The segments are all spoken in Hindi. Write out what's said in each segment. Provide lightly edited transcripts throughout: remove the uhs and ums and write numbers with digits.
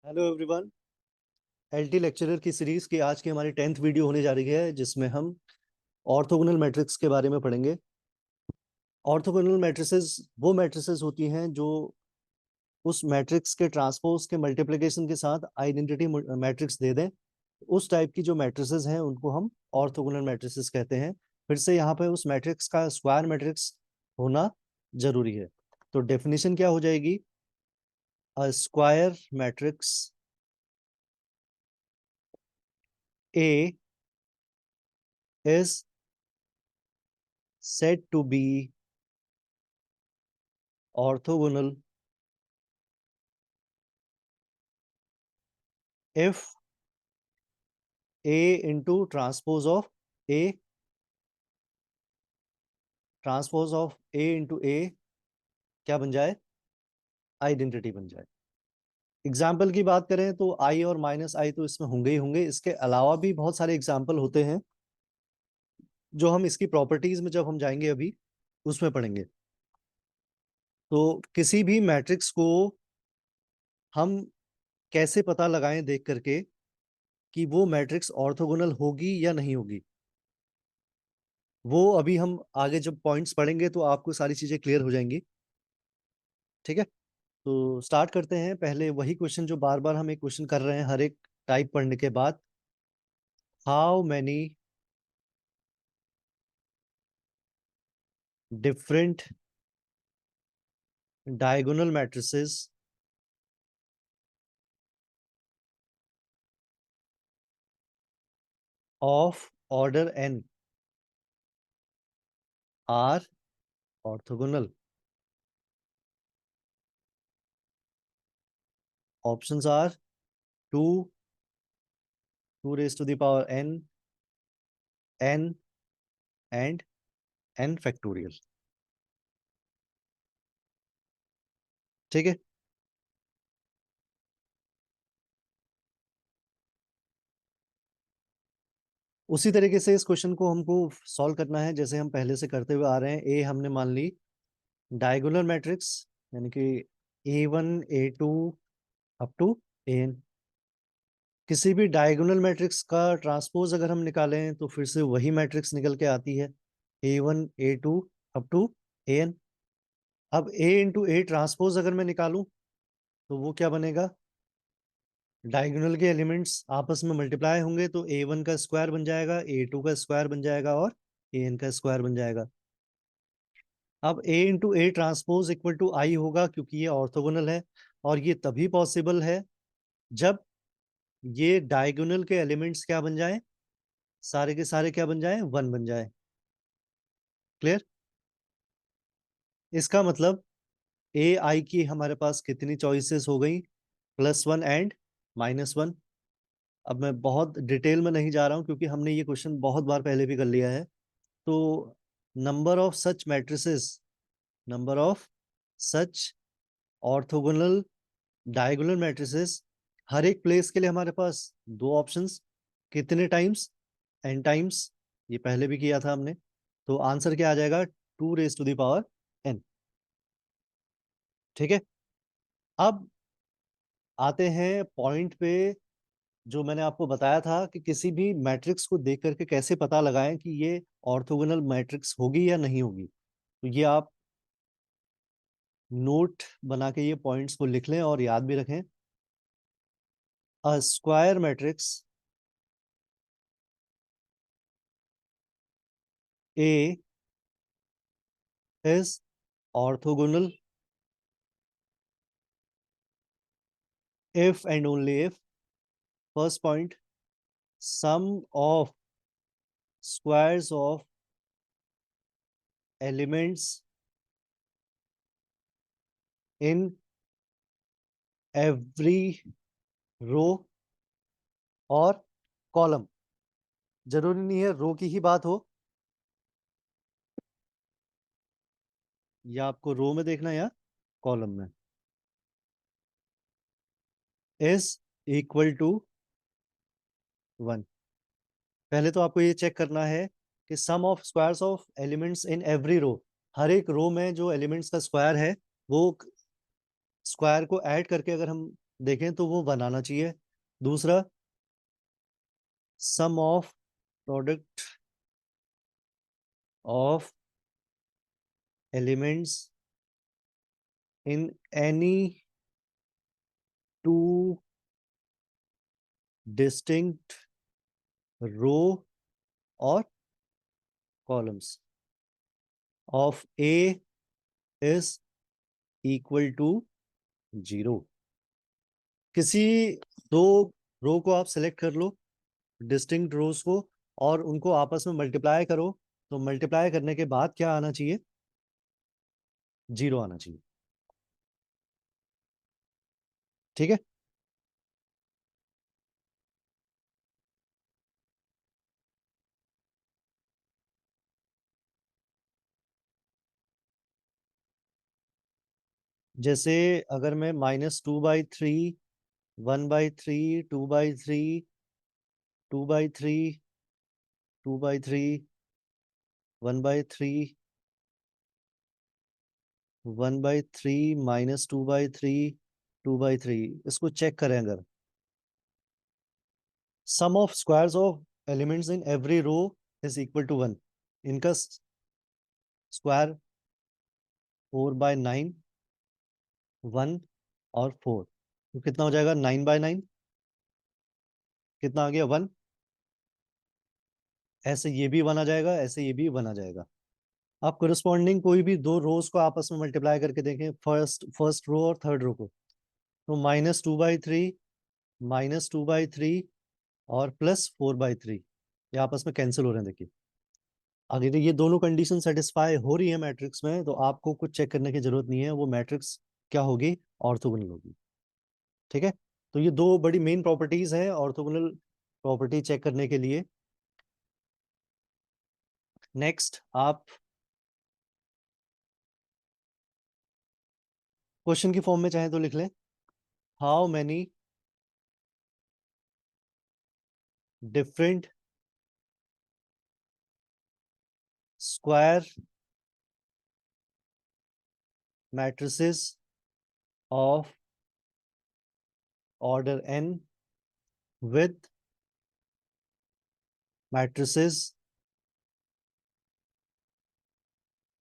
Hello everyone. एलटी लेक्चरर की सीरीज की आज की हमारी 10th वीडियो होने जा रही है, जिसमें हम ऑर्थोगोनल मैट्रिक्स के बारे में पढ़ेंगे। ऑर्थोगोनल मैट्रिसेस वो मैट्रिसेस होती हैं जो उस मैट्रिक्स के ट्रांसपोज के मल्टीप्लिकेशन के साथ आइडेंटिटी मैट्रिक्स दे दें। उस टाइप की जो मैट्रिसेस हैं उनको हम ऑर्थोगोनल मैट्रिसेस कहते हैं। फिर से यहाँ पे उस मैट्रिक्स का स्क्वायर मैट्रिक्स होना जरूरी है। तो डेफिनेशन क्या हो जाएगी? A square matrix A is said to be orthogonal if A into transpose of A into A क्या बन जाए? आइडेंटिटी बन जाए। एग्जाम्पल की बात करें तो आई और माइनस आई तो इसमें होंगे ही होंगे। इसके अलावा भी बहुत सारे एग्जाम्पल होते हैं जो हम इसकी प्रॉपर्टीज में जब हम जाएंगे अभी उसमें पढ़ेंगे। तो किसी भी मैट्रिक्स को हम कैसे पता लगाएं देख करके कि वो मैट्रिक्स ऑर्थोगोनल होगी या नहीं होगी, वो अभी हम आगे जब पॉइंट्स पढ़ेंगे तो आपको सारी चीजें क्लियर हो जाएंगी। ठीक है, तो स्टार्ट करते हैं। पहले वही क्वेश्चन जो बार बार हम एक क्वेश्चन कर रहे हैं हर एक टाइप पढ़ने के बाद। How many different diagonal matrices of order n are orthogonal? Options are 2, 2 raised to the power n, n and n factorial. ठीक है, उसी तरीके से इस क्वेश्चन को हमको सॉल्व करना है जैसे हम पहले से करते हुए आ रहे हैं। ए हमने मान ली डायगोनल मैट्रिक्स, यानी कि A1 A2 up to an। किसी भी डायगोनल मैट्रिक्स का ट्रांसपोज अगर हम निकालें तो फिर से वही मैट्रिक्स निकल के आती है, A1 A2 up to an। अब A इंटू ए ट्रांसपोज अगर मैं निकालूं तो वो क्या बनेगा? डायगोनल के एलिमेंट्स आपस में मल्टीप्लाई होंगे तो A1 का स्क्वायर बन जाएगा, A2 का स्क्वायर बन जाएगा और an का स्क्वायर बन जाएगा। अब A into A transpose equal to I होगा, क्योंकि ये ऑर्थोगोनल है। और ये तभी पॉसिबल है जब ये डायगोनल के एलिमेंट्स क्या बन जाएं? सारे के सारे क्या बन जाएं? 1 बन जाएं। क्लियर? इसका मतलब ए आई की हमारे पास कितनी चॉइसेस हो गई? +1 एंड -1। अब मैं बहुत डिटेल में नहीं जा रहा हूं क्योंकि हमने ये क्वेश्चन बहुत बार पहले भी कर लिया है। तो number of such matrices, number of such orthogonal diagonal matrices, हर एक प्लेस के लिए हमारे पास दो ऑप्शंस। कितने टाइम्स? n times. ये पहले भी किया था हमने। तो आंसर क्या आ जाएगा? 2 raise to the power n। ठीक है, अब आते हैं पॉइंट पे जो मैंने आपको बताया था कि किसी भी मैट्रिक्स को देख करके कैसे पता लगाएं कि ये ऑर्थोगोनल मैट्रिक्स होगी या नहीं होगी। तो ये आप नोट बना के ये पॉइंट्स को लिख लें और याद भी रखें। A square matrix A is orthogonal if and only if, first point, sum of squares of elements in every row और कॉलम। जरूरी नहीं है रो की ही बात हो, या आपको रो में देखना है या कॉलम में, इज इक्वल टू 1। पहले तो आपको ये चेक करना है कि sum of squares of elements in every row, हर एक रो में जो एलिमेंट्स का स्क्वायर है वो स्क्वायर को ऐड करके अगर हम देखें तो वो 1 आना चाहिए। दूसरा, sum of product of elements in any two distinct row और columns of A is equal to 0। किसी दो रो को आप सेलेक्ट कर लो, डिस्टिंक्ट रोज को, और उनको आपस में मल्टीप्लाई करो। तो मल्टीप्लाई करने के बाद क्या आना चाहिए? 0 आना चाहिए। ठीक है। जैसे अगर मैं -2/3, 1/3, 2/3, 2/3, 2/3, 1/3, 1/3, -2/3, 2/3, इसको चेक करें अगर, sum of squares of elements in every row is equal to 1। इनका स्क्वायर 4/9, 1 और 4, तो कितना हो जाएगा? 9/9। कितना आ गया? 1। ऐसे ये भी 1 आ जाएगा, ऐसे ये भी 1 आ जाएगा। आप करस्पॉन्डिंग कोई भी दो रोज को आपस में मल्टीप्लाई करके देखें, फर्स्ट फर्स्ट रो और थर्ड रो को। तो -2/3, -2/3 और +4/3, ये आपस में कैंसिल हो रहे हैं। देखिए, अगर ये दोनों कंडीशन सेटिस्फाई हो रही है मैट्रिक्स में, तो आपको कुछ चेक करने की जरूरत नहीं है, वो मैट्रिक्स क्या होगी? ऑर्थोगोनल होगी। ठीक है। तो ये दो बड़ी मेन प्रॉपर्टीज हैं ऑर्थोगोनल प्रॉपर्टी चेक करने के लिए। नेक्स्ट, आप क्वेश्चन की फॉर्म में चाहे तो लिख लें, how many different square matrices of order n with matrices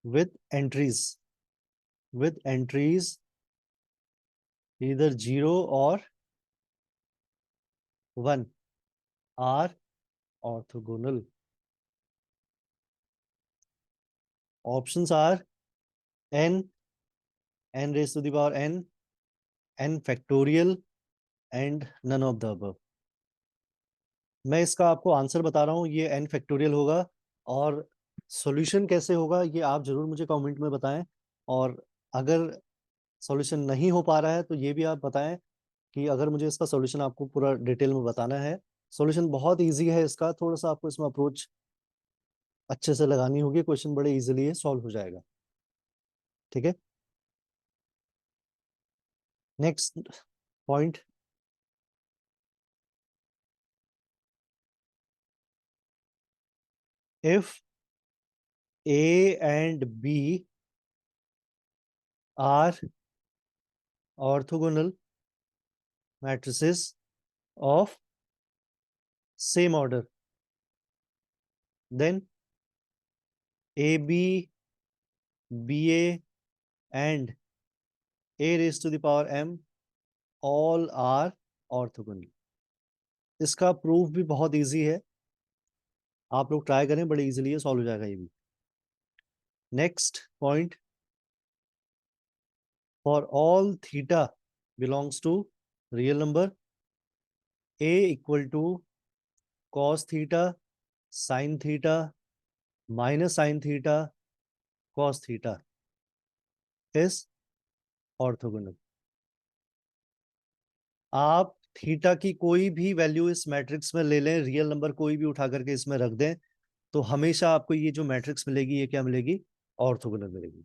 with entries either 0 or 1 are orthogonal. Options are n, n raised to the power n, n factorial and none of the above. मैं इसका आपको आंसर बता रहा हूँ, ये n फैक्टोरियल होगा। और सॉल्यूशन कैसे होगा ये आप जरूर मुझे कमेंट में बताएं। और अगर सॉल्यूशन नहीं हो पा रहा है तो ये भी आप बताएं कि अगर मुझे इसका सॉल्यूशन आपको पूरा डिटेल में बताना है। सॉल्यूशन बहुत इजी है इसका, थोड़ा सा आपको इसमें अप्रोच अच्छे से लगानी होगी, क्वेश्चन बड़े इजीली सॉल्व हो जाएगा। ठीक है। Next point, if A and B are orthogonal matrices of same order, then A B, B A and A raise to the power m all are orthogonal. इसका प्रूफ भी बहुत इजी है, आप लोग ट्राई करें, बड़े इजीली सॉल्व हो जाएगा ये भी। Next point, for all theta belongs to real number, a equal to cos theta sine theta minus sine theta cos theta is orthogonal. आप थीटा की कोई भी वैल्यू इस मैट्रिक्स में ले लें, रियल नंबर कोई भी उठा करके इसमें रख दें, तो हमेशा आपको ये जो मैट्रिक्स मिलेगी, ये क्या मिलेगी? ऑर्थोगोनल मिलेगी।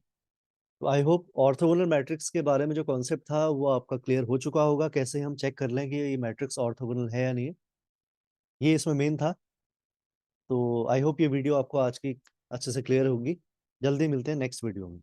तो आई होप ऑर्थोगोनल मैट्रिक्स के बारे में जो कॉन्सेप्ट था वो आपका क्लियर हो चुका होगा, कैसे हम चेक कर लें कि ये मैट्रिक्स ऑर्थोगोनल है या नहीं। ये इसमें मेन था। तो आई होप ये वीडियो आपको आज की अच्छे से क्लियर होगी। जल्दी मिलते हैं नेक्स्ट वीडियो में।